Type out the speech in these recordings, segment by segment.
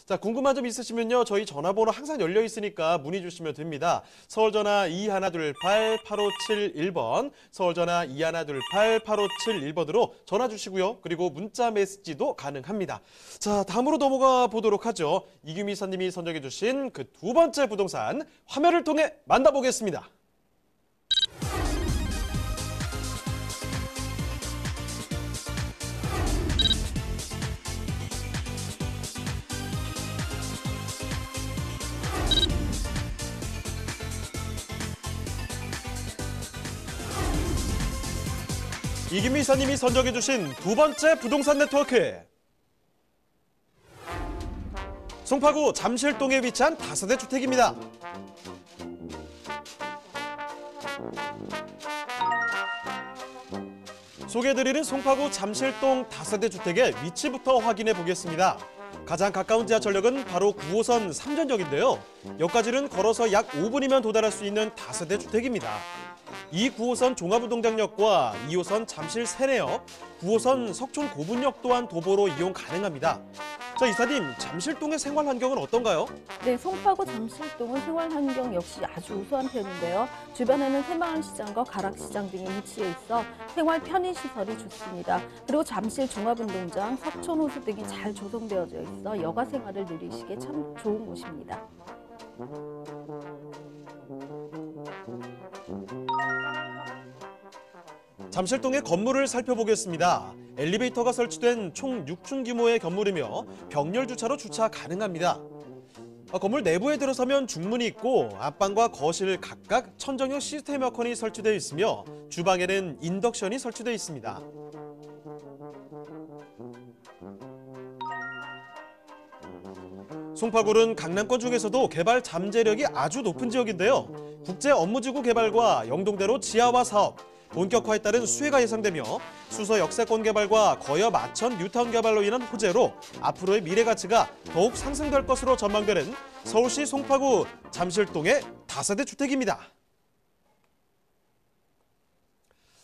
자, 궁금한 점 있으시면요. 저희 전화번호 항상 열려 있으니까 문의 주시면 됩니다. 서울전화 2128-8571번, 서울전화 2128-8571번으로 전화 주시고요. 그리고 문자 메시지도 가능합니다. 자, 다음으로 넘어가 보도록 하죠. 이규미 이사님이 선정해 주신 그 두 번째 부동산 화면을 통해 만나보겠습니다. 이규미 이사님이 선정해 주신 두 번째 부동산 네트워크. 송파구 잠실동에 위치한 다세대 주택입니다. 소개해드리는 송파구 잠실동 다세대 주택의 위치부터 확인해 보겠습니다. 가장 가까운 지하철역은 바로 9호선 삼전역인데요. 역까지는 걸어서 약 5분이면 도달할 수 있는 다세대 주택입니다. 이 9호선 종합운동장역과 2호선 잠실 세내역, 9호선 석촌 고분역 또한 도보로 이용 가능합니다. 자, 이사님, 잠실동의 생활 환경은 어떤가요? 네, 송파구 잠실동은 생활 환경 역시 아주 우수한 편인데요. 주변에는 새마을시장과 가락시장 등이 위치해 있어 생활 편의시설이 좋습니다. 그리고 잠실 종합운동장, 석촌호수 등이 잘 조성되어져 있어 여가 생활을 누리시기에 참 좋은 곳입니다. 잠실동의 건물을 살펴보겠습니다. 엘리베이터가 설치된 총 6층 규모의 건물이며 병렬 주차로 주차 가능합니다. 건물 내부에 들어서면 중문이 있고 앞방과 거실 각각 천정형 시스템 에어컨이 설치되어 있으며 주방에는 인덕션이 설치되어 있습니다. 송파구는 강남권 중에서도 개발 잠재력이 아주 높은 지역인데요. 국제 업무지구 개발과 영동대로 지하화 사업, 본격화에 따른 수혜가 예상되며 수서 역세권 개발과 거여 마천 뉴타운 개발로 인한 호재로 앞으로의 미래 가치가 더욱 상승될 것으로 전망되는 서울시 송파구 잠실동의 다세대 주택입니다.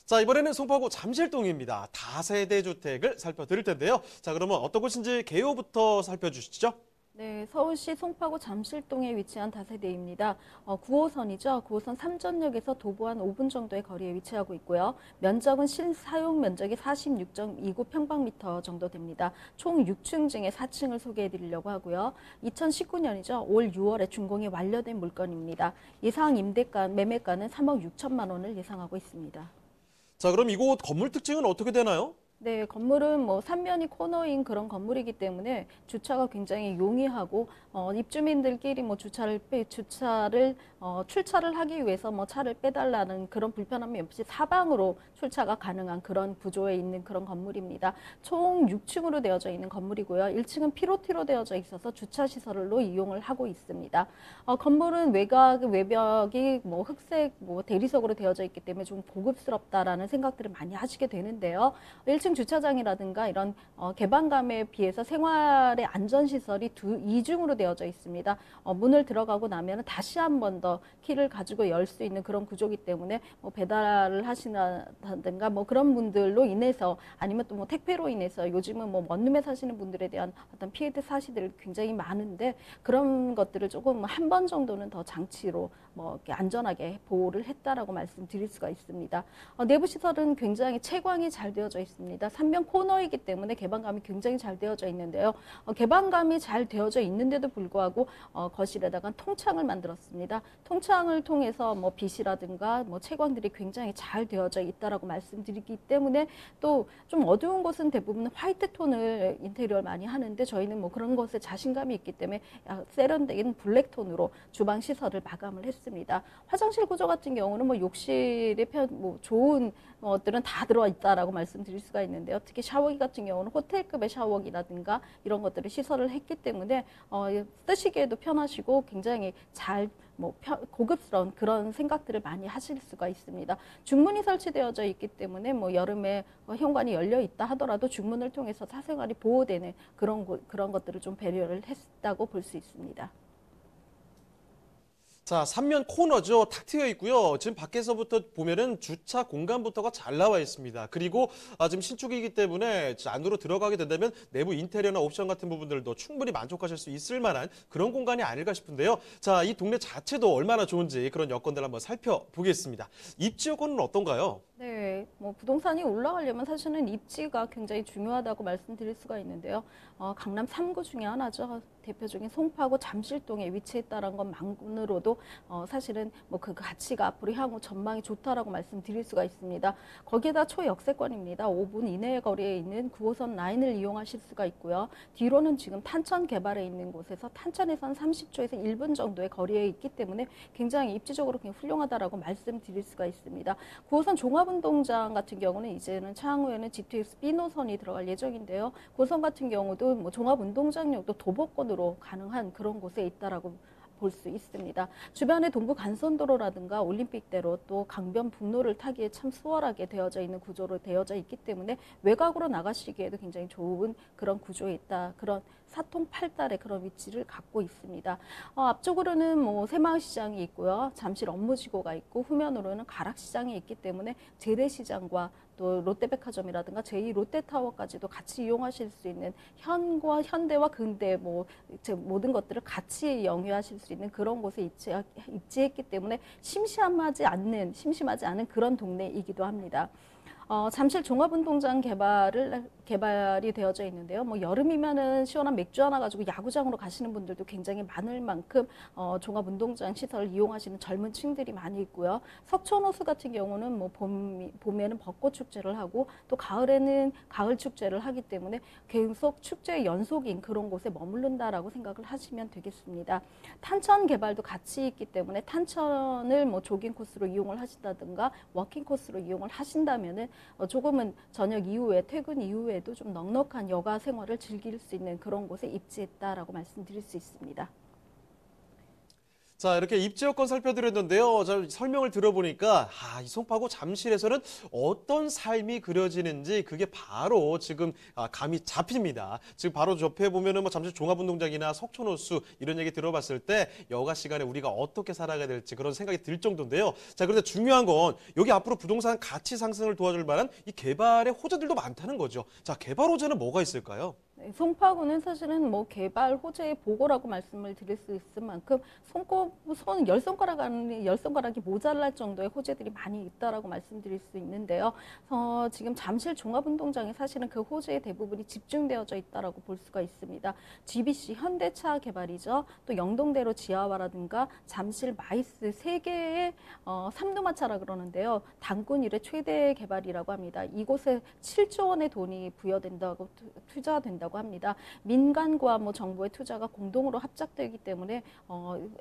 자, 이번에는 송파구 잠실동입니다. 다세대 주택을 살펴드릴 텐데요. 자, 그러면 어떤 곳인지 개요부터 살펴주시죠. 네, 서울시 송파구 잠실동에 위치한 다세대입니다. 9호선이죠. 9호선 삼전역에서 도보 한 5분 정도의 거리에 위치하고 있고요. 면적은 실사용 면적이 46.29평방미터 정도 됩니다. 총 6층 중에 4층을 소개해드리려고 하고요. 2019년이죠. 올 6월에 준공이 완료된 물건입니다. 예상 임대가, 매매가는 3억 6천만 원을 예상하고 있습니다. 자, 그럼 이곳 건물 특징은 어떻게 되나요? 네, 건물은 뭐 삼면이 코너인 그런 건물이기 때문에 주차가 굉장히 용이하고 입주민들끼리 뭐 출차를 하기 위해서 뭐 차를 빼달라는 그런 불편함이 없이 사방으로 출차가 가능한 그런 구조에 있는 그런 건물입니다. 총 6층으로 되어져 있는 건물이고요. 1층은 피로티로 되어져 있어서 주차 시설로 이용을 하고 있습니다. 건물은 외벽이 뭐 흑색 뭐 대리석으로 되어져 있기 때문에 좀 고급스럽다라는 생각들을 많이 하시게 되는데요. 1층 주차장이라든가 이런 개방감에 비해서 생활의 안전시설이 2중으로 되어져 있습니다. 문을 들어가고 나면 다시 한 번 더 키를 가지고 열 수 있는 그런 구조이기 때문에 뭐 배달을 하시나든가 뭐 그런 분들로 인해서 아니면 또 뭐 택배로 인해서 요즘은 뭐 원룸에 사시는 분들에 대한 어떤 피해 사실들이 굉장히 많은데 그런 것들을 조금 한 번 정도는 더 장치로 뭐 이렇게 안전하게 보호를 했다라고 말씀드릴 수가 있습니다. 내부 시설은 굉장히 채광이 잘 되어져 있습니다. 삼면 코너이기 때문에 개방감이 굉장히 잘 되어져 있는데요. 개방감이 잘 되어져 있는데도 불구하고 거실에다가 통창을 만들었습니다. 통창을 통해서 뭐 빛이라든가 뭐 채광들이 굉장히 잘 되어져 있다라고 말씀드리기 때문에 또 좀 어두운 곳은 대부분 화이트 톤을 인테리어를 많이 하는데 저희는 뭐 그런 것에 자신감이 있기 때문에 세련된 블랙 톤으로 주방 시설을 마감을 했습니다. 화장실 구조 같은 경우는 뭐 욕실의 좋은 것들은 다 들어와 있다라고 말씀드릴 수가 있는데요. 특히 샤워기 같은 경우는 호텔급의 샤워기라든가 이런 것들을 시설을 했기 때문에 쓰시기에도 편하시고 굉장히 잘 고급스러운 그런 생각들을 많이 하실 수가 있습니다. 중문이 설치되어져 있기 때문에 뭐 여름에 현관이 열려 있다 하더라도 중문을 통해서 사생활이 보호되는 그런 것들을 좀 배려를 했다고 볼 수 있습니다. 자, 3면 코너죠. 탁 트여 있고요. 지금 밖에서부터 보면은 주차 공간부터가 잘 나와 있습니다. 그리고 지금 신축이기 때문에 안으로 들어가게 된다면 내부 인테리어나 옵션 같은 부분들도 충분히 만족하실 수 있을 만한 그런 공간이 아닐까 싶은데요. 자, 이 동네 자체도 얼마나 좋은지 그런 여건들 한번 살펴보겠습니다. 입지 여건은 어떤가요? 네, 뭐 부동산이 올라가려면 사실은 입지가 굉장히 중요하다고 말씀드릴 수가 있는데요. 강남 3구 중에 하나죠. 대표적인 송파구 잠실동에 위치했다는 것만으로도 사실은 뭐 그 가치가 앞으로 향후 전망이 좋다라고 말씀드릴 수가 있습니다. 거기에다 초역세권입니다. 5분 이내의 거리에 있는 9호선 라인을 이용하실 수가 있고요. 뒤로는 지금 탄천 개발에 있는 곳에서 탄천에선 30초에서 1분 정도의 거리에 있기 때문에 굉장히 입지적으로 굉장히 훌륭하다라고 말씀드릴 수가 있습니다. 9호선 종합운동장 같은 경우는 이제는 차후에는 GTX B 노선이 들어갈 예정인데요. 고선 같은 경우도 뭐 종합운동장역도 도보권으로 가능한 그런 곳에 있다라고 볼 수 있습니다. 주변에 동부 간선도로라든가 올림픽대로 또 강변북로를 타기에 참 수월하게 되어져 있는 구조로 되어져 있기 때문에 외곽으로 나가시기에도 굉장히 좋은 그런 구조에 있다. 그런 사통팔달의 그런 위치를 갖고 있습니다. 앞쪽으로는 뭐 새마을시장이 있고요. 잠실 업무지구가 있고 후면으로는 가락시장이 있기 때문에 재래시장과 또 롯데백화점이라든가 제2롯데타워까지도 같이 이용하실 수 있는 현대와 근대 뭐 모든 것들을 같이 영위하실 수 있는 그런 곳에 입지했기 때문에 심심하지 않은 그런 동네이기도 합니다. 잠실 종합운동장 개발이 되어져 있는데요. 뭐 여름이면은 시원한 맥주 하나 가지고 야구장으로 가시는 분들도 굉장히 많을 만큼 종합운동장 시설을 이용하시는 젊은 층들이 많이 있고요. 석촌호수 같은 경우는 뭐 봄에는 벚꽃 축제를 하고 또 가을에는 가을 축제를 하기 때문에 계속 축제의 연속인 그런 곳에 머무른다라고 생각을 하시면 되겠습니다. 탄천 개발도 같이 있기 때문에 탄천을 뭐 조깅 코스로 이용을 하신다든가 워킹 코스로 이용을 하신다면은 조금은 저녁 이후에 퇴근 이후에도 좀 넉넉한 여가 생활을 즐길 수 있는 그런 곳에 입지했다라고 말씀드릴 수 있습니다. 자, 이렇게 입지 여건 살펴드렸는데요. 설명을 들어보니까 이 송파구 잠실에서는 어떤 삶이 그려지는지 그게 바로 지금 감이 잡힙니다. 지금 바로 옆에 보면은 뭐 잠실 종합운동장이나 석촌호수 이런 얘기 들어봤을 때 여가 시간에 우리가 어떻게 살아가야 될지 그런 생각이 들 정도인데요. 자, 그런데 중요한 건 여기 앞으로 부동산 가치 상승을 도와줄 만한 이 개발의 호재들도 많다는 거죠. 자, 개발 호재는 뭐가 있을까요? 네, 송파구는 사실은 뭐 개발 호재의 보고라고 말씀을 드릴 수 있을 만큼 열 손가락이 모자랄 정도의 호재들이 많이 있다라고 말씀드릴 수 있는데요. 지금 잠실 종합운동장에 사실은 그 호재의 대부분이 집중되어져 있다라고 볼 수가 있습니다. GBC 현대차 개발이죠. 또 영동대로 지하화라든가 잠실 마이스 세 개의 삼두마차라 그러는데요. 단군 이래 최대 개발이라고 합니다. 이곳에 7조 원의 돈이 부여된다고 투자된다고 합니다. 민간과 뭐 정부의 투자가 공동으로 합작되기 때문에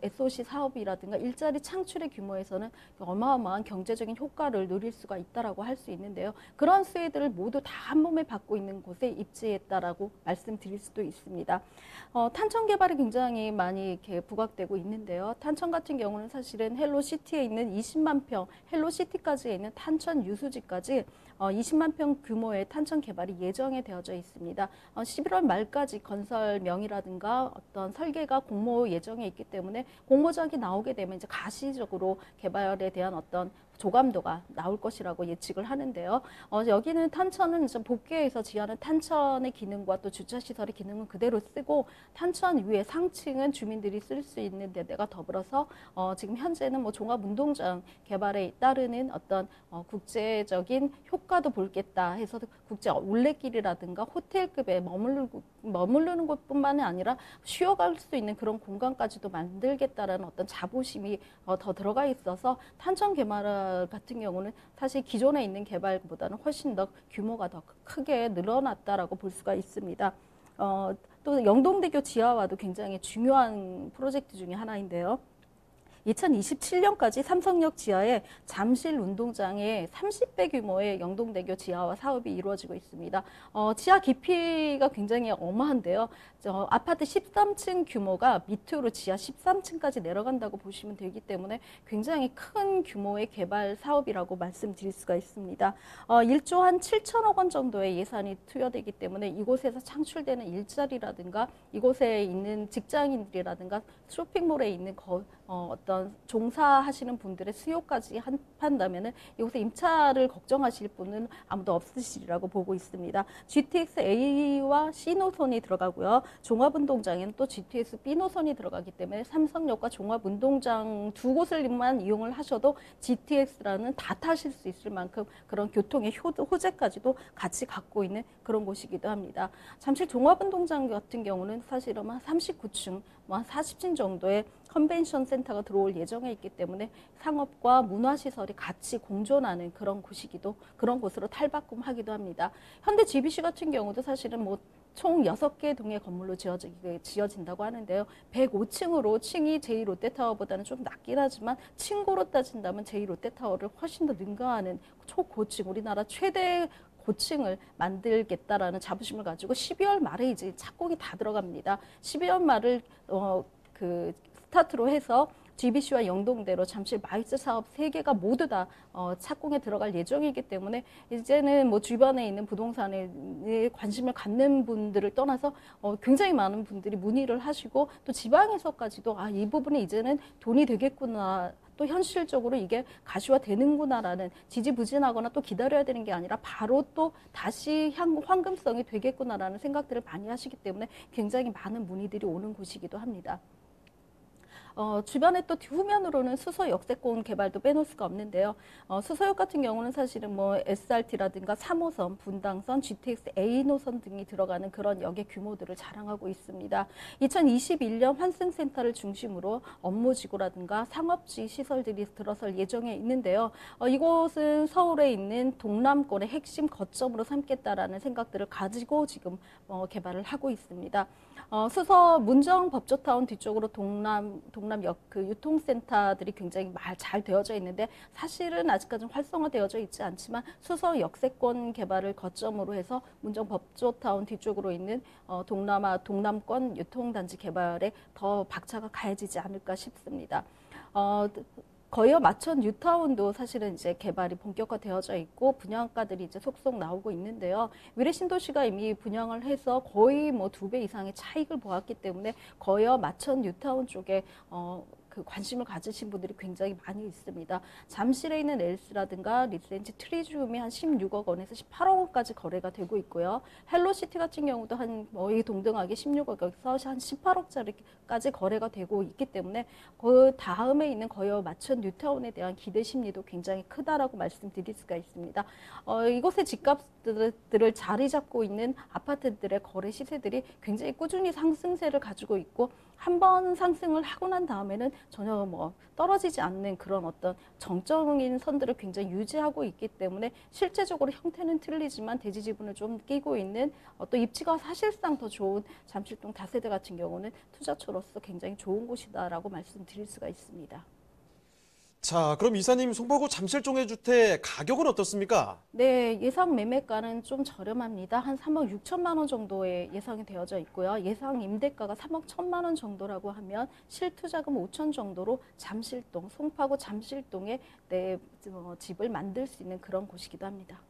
SOC 사업이라든가 일자리 창출의 규모에서는 어마어마한 경제적인 효과를 누릴 수가 있다라고 할 수 있는데요. 그런 수혜들을 모두 다 한 몸에 받고 있는 곳에 입지했다라고 말씀드릴 수도 있습니다. 탄천 개발이 굉장히 많이 이렇게 부각되고 있는데요. 탄천 같은 경우는 사실은 헬로시티에 있는 20만 평, 헬로시티까지에 있는 탄천 유수지까지 20만 평 규모의 탄천 개발이 예정에 되어져 있습니다. 11월 말까지 건설명이라든가 어떤 설계가 공모 예정에 있기 때문에 공모작이 나오게 되면 이제 가시적으로 개발에 대한 어떤 조감도가 나올 것이라고 예측을 하는데요. 여기는 탄천은 복개에서 지하는 탄천의 기능과 또 주차시설의 기능은 그대로 쓰고 탄천 위에 상층은 주민들이 쓸 수 있는 데다가 더불어서 지금 현재는 뭐 종합운동장 개발에 따르는 어떤 국제적인 효과도 볼겠다 해서 국제 올레길이라든가 호텔급에 머무르는 곳뿐만이 아니라 쉬어갈 수 있는 그런 공간까지도 만들겠다라는 어떤 자부심이 더 들어가 있어서 탄천 개발 같은 경우는 사실 기존에 있는 개발보다는 훨씬 더 규모가 더 크게 늘어났다라고 볼 수가 있습니다. 또 영동대교 지하화도 굉장히 중요한 프로젝트 중에 하나인데요. 2027년까지 삼성역 지하에 잠실 운동장에 30배 규모의 영동대교 지하화 사업이 이루어지고 있습니다. 지하 깊이가 굉장히 어마한데요. 아파트 13층 규모가 밑으로 지하 13층까지 내려간다고 보시면 되기 때문에 굉장히 큰 규모의 개발 사업이라고 말씀드릴 수가 있습니다. 1조 한 7천억 원 정도의 예산이 투여되기 때문에 이곳에서 창출되는 일자리라든가 이곳에 있는 직장인들이라든가 쇼핑몰에 있는 어떤 어떤 종사하시는 분들의 수요까지 한다면은 이곳에 임차를 걱정하실 분은 아무도 없으시리라고 보고 있습니다. GTX A와 C 노선이 들어가고요. 종합운동장에는 또 GTX B 노선이 들어가기 때문에 삼성역과 종합운동장 두 곳을만 이용을 하셔도 GTX라는 다 타실 수 있을 만큼 그런 교통의 호재까지도 같이 갖고 있는 그런 곳이기도 합니다. 잠실 종합운동장 같은 경우는 사실은 한 39층, 한 40층 정도의 컨벤션 센터가 들어올 예정에 있기 때문에 상업과 문화시설이 같이 공존하는 그런 곳으로 탈바꿈하기도 합니다. 현대 GBC 같은 경우도 사실은 총 6개 동의 건물로 지어진다고 하는데요. 105층으로 층이 제2롯데타워보다는 좀 낮긴 하지만 층고로 따진다면 제2롯데타워를 훨씬 더 능가하는 초고층, 우리나라 최대 고층을 만들겠다라는 자부심을 가지고 12월 말에 이제 착공이 다 들어갑니다. 12월 말을 스타트로 해서 GBC와 연동대로 잠실 마이스 사업 3개가 모두 다 착공에 들어갈 예정이기 때문에 이제는 주변에 있는 부동산에 관심을 갖는 분들을 떠나서 굉장히 많은 분들이 문의를 하시고 또 지방에서까지도 이 부분이 이제는 돈이 되겠구나. 또 현실적으로 이게 가시화되는구나라는 지지부진하거나 또 기다려야 되는 게 아니라 바로 또 다시 황금성이 되겠구나라는 생각들을 많이 하시기 때문에 굉장히 많은 문의들이 오는 곳이기도 합니다. 주변에 또 후면으로는 수서 역세권 개발도 빼놓을 수가 없는데요. 수서역 같은 경우는 사실은 SRT라든가 3호선, 분당선, GTX A 노선 등이 들어가는 그런 역의 규모들을 자랑하고 있습니다. 2021년 환승센터를 중심으로 업무지구라든가 상업지 시설들이 들어설 예정에 있는데요. 이곳은 서울에 있는 동남권의 핵심 거점으로 삼겠다라는 생각들을 가지고 지금 개발을 하고 있습니다. 수서 문정 법조타운 뒤쪽으로 동남역 유통센터들이 굉장히 잘 되어져 있는데 사실은 아직까지는 활성화되어져 있지 않지만 수서 역세권 개발을 거점으로 해서 문정 법조타운 뒤쪽으로 있는 동남권 유통단지 개발에 더 박차가 가해지지 않을까 싶습니다. 거여 마천 뉴타운도 사실은 이제 개발이 본격화되어져 있고 분양가들이 이제 속속 나오고 있는데요. 위례신도시가 이미 분양을 해서 거의 2배 이상의 차익을 보았기 때문에 거여 마천 뉴타운 쪽에 관심을 가지신 분들이 굉장히 많이 있습니다. 잠실에 있는 엘스라든가 리센지 트리지움이 한 16억 원에서 18억 원까지 거래가 되고 있고요. 헬로시티 같은 경우도 거의 동등하게 16억에서 한 18억짜리까지 거래가 되고 있기 때문에 그 다음에 있는 거여 마천 뉴타운에 대한 기대 심리도 굉장히 크다라고 말씀드릴 수가 있습니다. 이곳의 집값들을 자리 잡고 있는 아파트들의 거래 시세들이 굉장히 꾸준히 상승세를 가지고 있고 한 번 상승을 하고 난 다음에는 전혀 떨어지지 않는 그런 어떤 정적인 선들을 굉장히 유지하고 있기 때문에 실제적으로 형태는 틀리지만 대지 지분을 좀 끼고 있는 또 입지가 사실상 더 좋은 잠실동 다세대 같은 경우는 투자처로서 굉장히 좋은 곳이다라고 말씀드릴 수가 있습니다. 자, 그럼 이사님, 송파구 잠실종의 주택 가격은 어떻습니까? 네, 예상 매매가는 좀 저렴합니다. 한 3억 6천만 원 정도에 예상이 되어져 있고요. 예상 임대가가 3억 1천만 원 정도라고 하면 실투자금 5천 정도로 송파구 잠실동에 집을 만들 수 있는 그런 곳이기도 합니다.